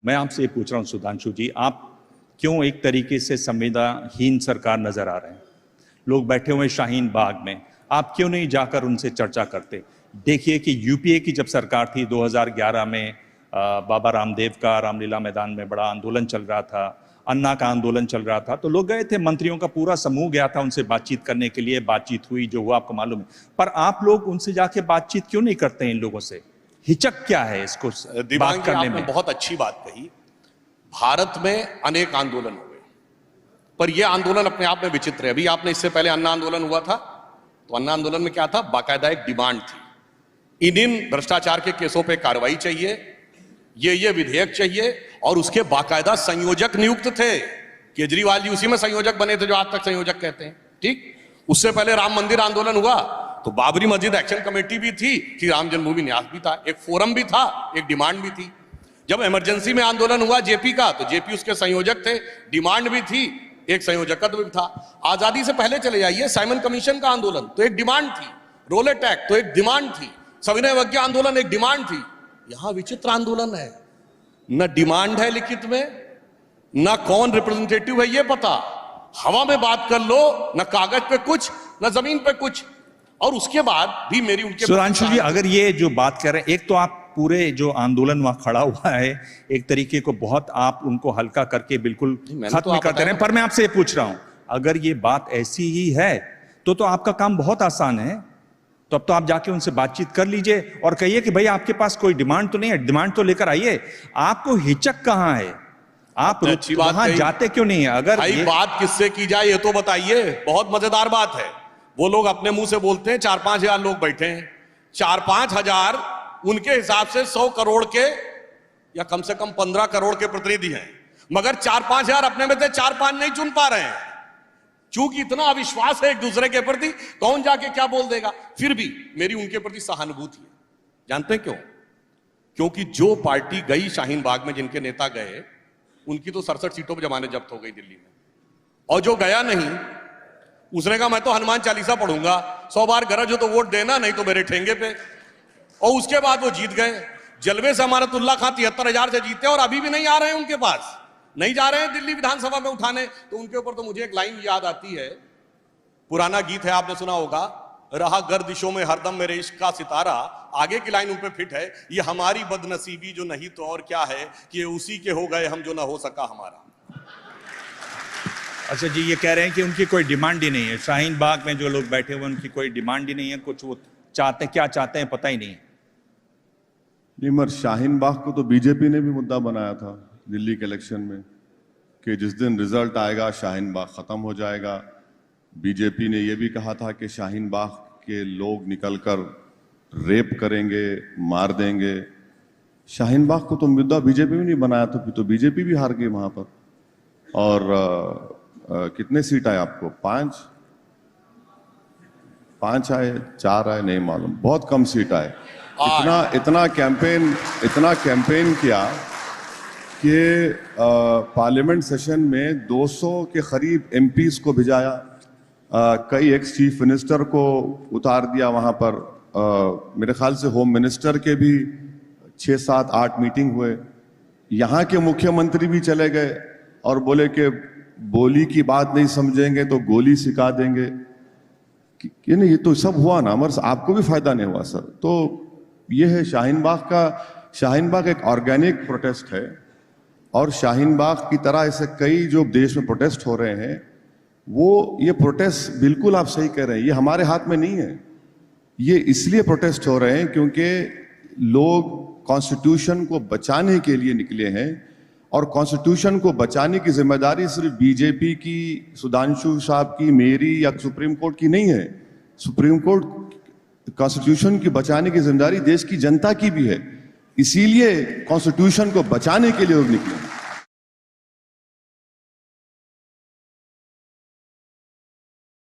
मैं आपसे ये पूछ रहा हूं सुधांशु जी, आप क्यों एक तरीके से संवेदनाहीन सरकार नजर आ रहे हैं? लोग बैठे हुए शाहीन बाग में, आप क्यों नहीं जाकर उनसे चर्चा करते? देखिए कि यूपीए की जब सरकार थी 2011 में, बाबा रामदेव का रामलीला मैदान में बड़ा आंदोलन चल रहा था, अन्ना का आंदोलन चल रहा था, तो लोग गए थे, मंत्रियों का पूरा समूह गया था उनसे बातचीत करने के लिए, बातचीत हुई, जो हुआ आपको मालूम है। पर आप लोग उनसे जाके बातचीत क्यों नहीं करते हैं इन लोगों से? हिचक क्या है इसको बात करने में? बहुत अच्छी बात कही। भारत में अनेक आंदोलन हुए, पर यह आंदोलन अपने आप में विचित्र है। अभी आपने इससे पहले अन्ना आंदोलन हुआ था, तो अन्ना आंदोलन में क्या था? बाकायदा एक डिमांड थी, इन भ्रष्टाचार के केसों पे कार्रवाई चाहिए, ये विधेयक चाहिए, और उसके बाकायदा संयोजक नियुक्त थे। केजरीवाल जी उसी में संयोजक बने थे जो आज तक संयोजक कहते हैं। ठीक, उससे पहले राम मंदिर आंदोलन हुआ तो बाबरी मस्जिद एक्शन कमेटी भी थी, श्री राम जन्मभूमि न्यास भी था, एक फोरम भी था, एक डिमांड भी थी। जब इमरजेंसी में आंदोलन हुआ जेपी का, तो जेपी उसके संयोजक थे, डिमांड भी थी, एक संयोजकत्व भी था। आजादी से पहले चले जाइए, साइमन कमीशन का आंदोलन तो एक डिमांड थी, रोलेट एक्ट तो एक डिमांड थी, सविनय अवज्ञा आंदोलन एक डिमांड थी। यहां विचित्र आंदोलन है, न डिमांड है लिखित में, न कौन रिप्रेजेंटेटिव है ये पता, हवा में बात कर लो, न कागज पे कुछ, न जमीन पे कुछ। और उसके बाद भी मेरी उनके सुधांशु जी, अगर ये जो बात कर रहे हैं, एक तो आप पूरे जो आंदोलन वहां खड़ा हुआ है, एक तरीके को बहुत आप उनको हल्का करके बिल्कुल खत्म कर दे रहे हैं, पर मैं आपसे ये पूछ रहा हूं, अगर ये बात ऐसी ही है तो आपका काम बहुत आसान है। तो अब तो आप जाके उनसे बातचीत कर लीजिए और कहिए कि भाई आपके पास कोई डिमांड तो नहीं है, डिमांड तो लेकर आइए। आपको हिचक कहां है? आप वहां जाते क्यों नहीं है? अगर बात किससे की जाए ये तो बताइए। बहुत मजेदार बात है, वो लोग अपने मुंह से बोलते हैं 4-5 हजार लोग बैठे हैं, 4-5 हजार उनके हिसाब से 100 करोड़ के या कम से कम 15 करोड़ के प्रतिनिधि हैं, मगर 4-5 हजार अपने में से 4-5 नहीं चुन पा रहे हैं। चूंकि इतना अविश्वास है एक दूसरे के प्रति, कौन जाके क्या बोल देगा। फिर भी मेरी उनके प्रति सहानुभूति है। जानते हैं क्यों? क्योंकि जो पार्टी गई शाहीन बाग में, जिनके नेता गए, उनकी तो 67 सीटों पर जमानत जब्त हो गई दिल्ली में, और जो गया नहीं उसने कहा मैं तो हनुमान चालीसा पढ़ूंगा, 100 बार गरज हो तो वोट देना, नहीं तो मेरे ठेंगे पे। और उसके बाद वो जीत गए। जलवे से अमानतुल्लाह खां 73,000 से जीते और अभी भी नहीं आ रहे हैं, उनके पास नहीं जा रहे हैं दिल्ली विधानसभा में उठाने। तो उनके ऊपर तो मुझे एक लाइन याद आती है, पुराना गीत है, आपने सुना होगा, रहा गर्दिशों में हरदम मेरे इश्क का सितारा। आगे की लाइन उन पे फिट है, ये हमारी बदनसीबी जो नहीं तो और क्या है, कि ये उसी के हो गए हम जो ना हो सका हमारा। अच्छा जी, ये कह रहे हैं कि उनकी कोई डिमांड ही नहीं है, शाहीन बाग में जो लोग बैठे हुए उनकी कोई डिमांड ही नहीं है, कुछ वो चाहते क्या चाहते हैं पता ही नहीं। नहीं, मगर शाहीन बाग को तो बीजेपी ने भी मुद्दा बनाया था दिल्ली के इलेक्शन में, कि जिस दिन रिजल्ट आएगा शाहीन बाग खत्म हो जाएगा। बीजेपी ने यह भी कहा था कि शाहीन बाग के लोग निकलकर रेप करेंगे, मार देंगे। शाहीन बाग को तो मुद्दा बीजेपी में नहीं बनाया था, तो बीजेपी भी हार गई वहां पर। और कितने सीट आए आपको? 5 आए, 4 आए, नहीं मालूम, बहुत कम सीट आए। इतना कैंपेन किया कि पार्लियामेंट सेशन में 200 के करीब एमपीज को भिजाया, कई एक्स चीफ मिनिस्टर को उतार दिया वहां पर। मेरे ख्याल से होम मिनिस्टर के भी 6, 7, 8 मीटिंग हुए। यहाँ के मुख्यमंत्री भी चले गए और बोले कि बोली की बात नहीं समझेंगे तो गोली सिखा देंगे। कि नहीं, ये तो सब हुआ ना, मगर आपको भी फायदा नहीं हुआ सर। तो ये है शाहीन बाग एक ऑर्गेनिक प्रोटेस्ट है, और शाहीन बाग की तरह ऐसे कई जो देश में प्रोटेस्ट हो रहे हैं, वो ये प्रोटेस्ट बिल्कुल आप सही कह रहे हैं, ये हमारे हाथ में नहीं है। ये इसलिए प्रोटेस्ट हो रहे हैं क्योंकि लोग कॉन्स्टिट्यूशन को बचाने के लिए निकले हैं, और कॉन्स्टिट्यूशन को बचाने की जिम्मेदारी सिर्फ बीजेपी की, सुधांशु साहब की, मेरी या सुप्रीम कोर्ट की नहीं है। सुप्रीम कोर्ट कॉन्स्टिट्यूशन की बचाने की जिम्मेदारी देश की जनता की भी है। इसीलिए कॉन्स्टिट्यूशन को बचाने के लिए लोग निकले।